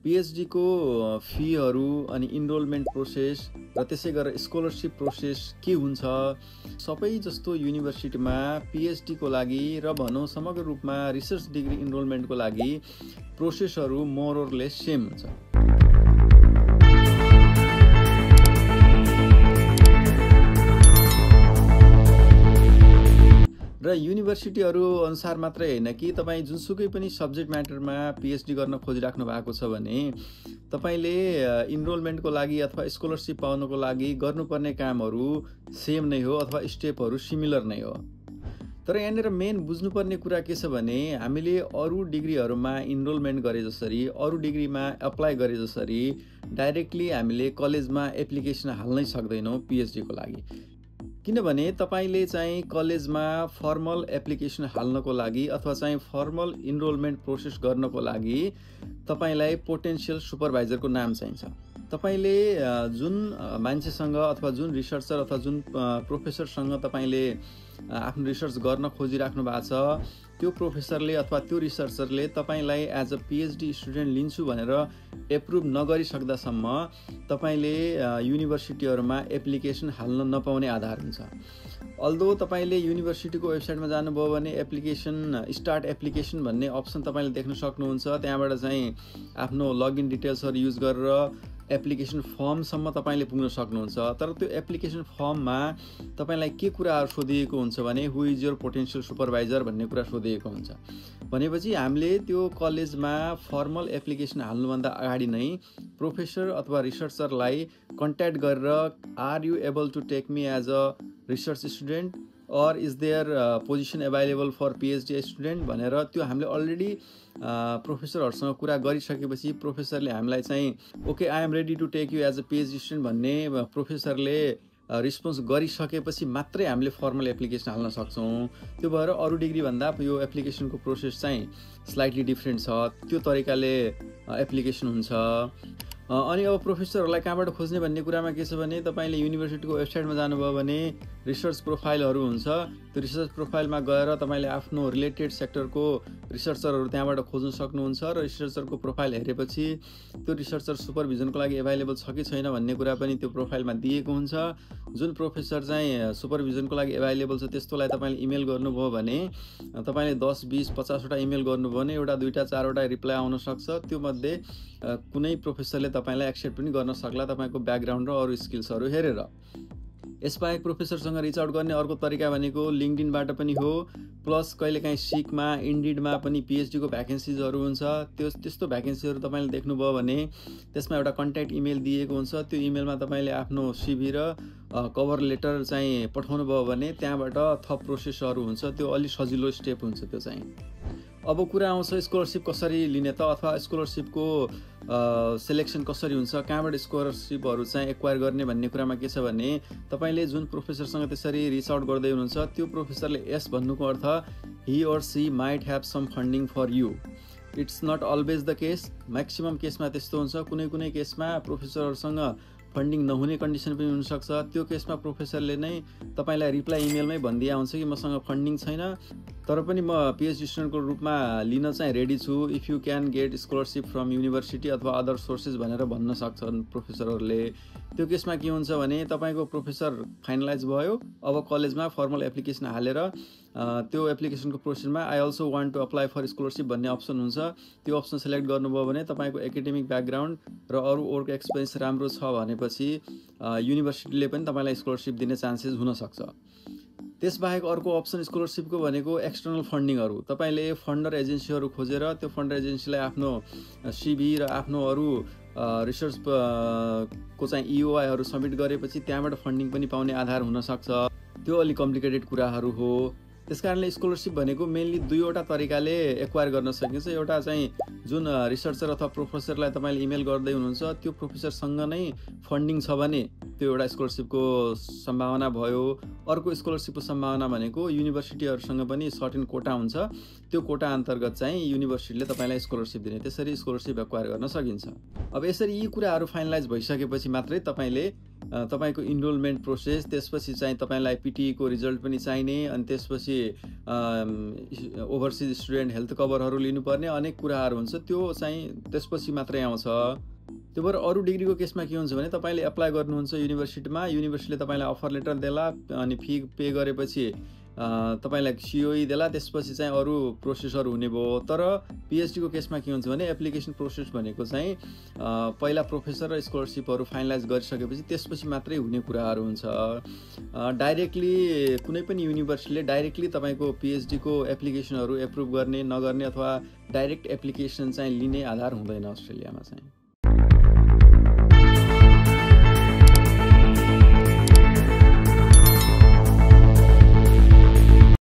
PhD को फीहरू अनि इनरोलमेन्ट प्रोसेस र त्यसै गरेर स्कलरशिप प्रोसेस के हुन्छ, सबै जस्तो युनिभर्सिटीमा PhD को लागि र भनौँ समग्र रूपमा रिसर्च डिग्री इनरोलमेन्टको लागि प्रोसेसहरू मोर ओर लेस सेम हुन्छ। र युनिभर्सिटीहरू अनुसार मात्रै हैन कि तपाईँ जुनसुकै पनि सब्जेक्ट म्याटरमा PhD गर्न खोजिराख्नु भएको छ भने तपाईले इनरोलमेन्टको लागि अथवा स्कलरशिप पाउनको लागि गर्नुपर्ने कामहरू सेम नै हो अथवा स्टेपहरू सिमिलर नै हो। तर यहाँनिर मेन बुझ्नुपर्ने कुरा के छ भने हामीले अरू डिग्रीहरूमा इनरोलमेन्ट गरे जसरी, अरू डिग्रीमा अप्लाई गरे जसरी डाइरेक्टली हामीले कलेजमा एप्लिकेसन हाल्नै सक्दैनौँ PhD को लागि। किनभने तपाईले चाहिँ कलेजमा फर्मल एप्लिकेसन हाल्नको लागि अथवा चाहिँ फर्मल इनरोलमेन्ट प्रोसेस गर्नको लागि तपाईलाई पोटेन्शियल सुपरभाइजरको नाम चाहिन्छ। तपाईले जुन मान्छेसँग अथवा जुन रिसर्चर अथवा जुन प्रोफेसरसँग तपाईले आफ्नो रिसर्च गर्न खोजिराख्नु भएको छ त्यो प्रोफेसरले अथवा त्यो रिसर्चरले तपाईलाई एज अ PhD स्टुडेन्ट लिन्छु भनेर एप्रुभ नगरिसक्दासम्म तपाईले युनिभर्सिटीहरूमा एप्लिकेसन हाल्न नपाउने आधार हुन्छ। अल्दो तपाईले युनिभर्सिटीको वेबसाइटमा जानुभयो भने एप्लिकेसन स्टार्ट एप्लिकेसन भन्ने अप्सन तपाईले देख्न सक्नुहुन्छ। त्यहाँबाट चाहिँ आफ्नो लगइन डिटेल्सहरू युज गरेर एप्लिकेसन फर्मसम्म तपाईले पुग्न सक्नुहुन्छ। तर त्यो एप्लिकेसन फर्ममा तपाईलाई के कुराहरू सोधिएको हुन्छ भने हु इज योर पोटेन्शियल सुपरभाइजर भन्ने कुरा सोधिएको हुन्छ। भनेपछि हामीले त्यो कलेजमा फर्मल एप्लिकेसन हाल्नुभन्दा अगाडि नै प्रोफेसर अथवा रिसर्चरलाई कन्ट्याक्ट गरेर are you able to take me as a research student or is there position available for PhD student भनेर त्यो हामीले अलरेडी प्रोफेसरहरूसँग कुरा गरिसकेपछि प्रोफेसरले हामीलाई चाहिँ okay I am ready to take you as a PhD student भन्ने प्रोफेसरले रिस्पोन्स गरिसकेपछि मात्रै हामीले फर्मल एप्लिकेसन हाल्न सक्छौँ। त्यो भएर अरू डिग्री भन्दा यो एप्लिकेसनको प्रोसेस चाहिँ स्लाइटली डिफ्रेन्ट छ। त्यो तरिकाले एप्लिकेसन हुन्छ। अनि अब प्रोफेसरहरूलाई कहाँबाट खोज्ने भन्ने कुरामा के छ भने तपाईले युनिभर्सिटीको वेबसाइटमा जानुभयो भने रिसर्च प्रोफाइलहरू हुन्छ। त्यो रिसर्च प्रोफाइलमा गएर तपाईले आफ्नो रिलेटेड सेक्टरको रिसर्चरहरू त्यहाँबाट खोज्न सक्नुहुन्छ र रिसर्चरको प्रोफाइल हेरेपछि त्यो रिसर्चर सुपरभिजनको लागि एभाइलेबल छ कि छैन भन्ने कुरा पनि त्यो प्रोफाइलमा दिएको हुन्छ। जुन प्रोफेसर चाहिँ सुपरभिजनको लागि एभाइलेबल छ त्यस्तोलाई तपाईले इमेल गर्नुभयो भने तपाईले 10, 20, 50वटा इमेल गर्नुभयो भने एउटा, दुईटा, चारवटा रिप्लाई आउन सक्छ। त्यो मध्ये कुनै प्रोफेसरले तपाईलाई एक्सेप्ट पनि गर्न सक्ला तपाईँको ब्याकग्राउन्ड र अरू स्किल्सहरू हेरेर। यसबाहेक प्रोफेसरसँग रिच आउट गर्ने अर्को तरिका भनेको लिङ्क्डइनबाट पनि हो, प्लस कहिलेकाहीँ सिकमा, इन्डिडमा पनि PhD को भ्याकेन्सिजहरू हुन्छ। त्यस्तो भ्याकेन्सीहरू तपाईँले देख्नुभयो भने त्यसमा एउटा कन्ट्याक्ट इमेल दिएको हुन्छ। त्यो इमेलमा तपाईँले आफ्नो CV र कभर लेटर चाहिँ पठाउनु भयो भने त्यहाँबाट थप प्रोसेसहरू हुन्छ। त्यो अलि सजिलो स्टेप हुन्छ त्यो चाहिँ। अब कुरा आउँछ स्कलरशिप कसरी लिने त अथवा स्कलरशिपको सेलेक्सन कसरी हुन्छ, कहाँबाट स्कलरशिपहरू चाहिँ एक्वायर गर्ने भन्ने कुरामा के छ भने तपाईले जुन प्रोफेसरसँग त्यसरी रिच आउट गर्दै हुनुहुन्छ त्यो प्रोफेसरले यस भन्नुको अर्थ he or she might have some funding for you. It's not always the case. Maximum केसमा त्यस्तो हुन्छ। कुनै कुनै केसमा प्रोफेसरहरूसँग फन्डिङ नहुने कन्डिसन पनि हुनसक्छ। त्यो केसमा प्रोफेसरले नै तपाईलाई रिप्लाई इमेलमै भनिदिया हुन्छ कि मसँग फन्डिङ छैन तर पनि म PhD स्टुडेन्टको रूपमा लिन चाहिँ रेडी छु, if you can get scholarship from university अथवा अदर सोर्सेस भनेर भन्न सक्छन् प्रोफेसरहरूले। त्यो केसमा के हुन्छ भने तपाईको प्रोफेसर फाइनलाइज भयो। अब कलेजमा फर्मल एप्लिकेसन हालेर त्यो एप्लिकेसनको प्रोसेसमा I also want to apply for scholarship भन्ने अप्सन हुन्छ। त्यो अप्सन सेलेक्ट गर्नुभयो भने तपाईको एकाडेमिक ब्याकग्राउन्ड र अरू वर्क एक्सपिरियन्स राम्रो छ भनेपछि युनिभर्सिटीले पनि तपाईलाई स्कलरशिप दिने चान्सेस हुन सक्छ। त्यसबाहेक अर्को अप्सन स्कलरशिपको भनेको एक्सटर्नल फन्डिङहरू। तपाईले फन्डर एजेन्सीहरू खोजेर त्यो फन्डर एजेन्सीलाई आफ्नो CV र आफ्नो अरू रिसर्च को चाहिँ EOIहरू सबमिट गरेपछि त्यहाँबाट फन्डिङ पनि पाउने आधार हुन सक्छ। त्यो अलि कम्प्लिकेटेड कुराहरू हो। त्यसकारणले स्कलरशिप भनेको मेनली दुईवटा तरिकाले एक्वायर गर्न सकिन्छ। एउटा चाहिँ जुन रिसर्चर अथवा प्रोफेसरलाई तपाईले इमेल गर्दै हुनुहुन्छ त्यो प्रोफेसरसँग नै फन्डिङ छ भने त्यो एउटा स्कलरशिपको सम्भावना भयो। अर्को स्कलरशिपको सम्भावना भनेको युनिभर्सिटीहरूसँग पनि सर्टेन कोटा हुन्छ। त्यो कोटा अन्तर्गत चाहिँ युनिभर्सिटीले तपाईलाई स्कलरशिप दिने, त्यसरी स्कलरशिप एक्वायर गर्न सकिन्छ। अब यसरी यी कुराहरू फाइनलाइज भइसकेपछि मात्रै तपाईले तपाईँको इनरोलमेन्ट प्रोसेस, त्यसपछि चाहिँ तपाईँलाई पिटीईको रिजल्ट पनि चाहिने, अनि त्यसपछि ओभरसिज स्टुडेन्ट हेल्थ कभरहरू लिनुपर्ने अनेक कुराहरू हुन्छ, त्यो चाहिँ त्यसपछि मात्रै आउँछ। त्यो भएर अरू डिग्रीको केसमा के हुन्छ भने तपाईँले एप्लाई गर्नुहुन्छ युनिभर्सिटीमा, युनिभर्सिटीले तपाईँलाई अफर लेटर देला, अनि फी पे गरेपछि तपाईँलाई सिओई देला, त्यसपछि चाहिँ अरू प्रोसेसहरू हुने भयो। तर पिएचडीको केसमा के हुन्छ भने एप्लिकेसन प्रोसेस भनेको चाहिँ पहिला प्रोफेसर र स्कलरसिपहरू फाइनलाइज गरिसकेपछि त्यसपछि मात्रै हुने कुराहरू हुन्छ। डाइरेक्टली कुनै पनि युनिभर्सिटीले डाइरेक्टली तपाईँको पिएचडीको एप्लिकेसनहरू एप्रुभ गर्ने नगर्ने अथवा डाइरेक्ट एप्लिकेसन चाहिँ लिने आधार हुँदैन अस्ट्रेलियामा चाहिँ।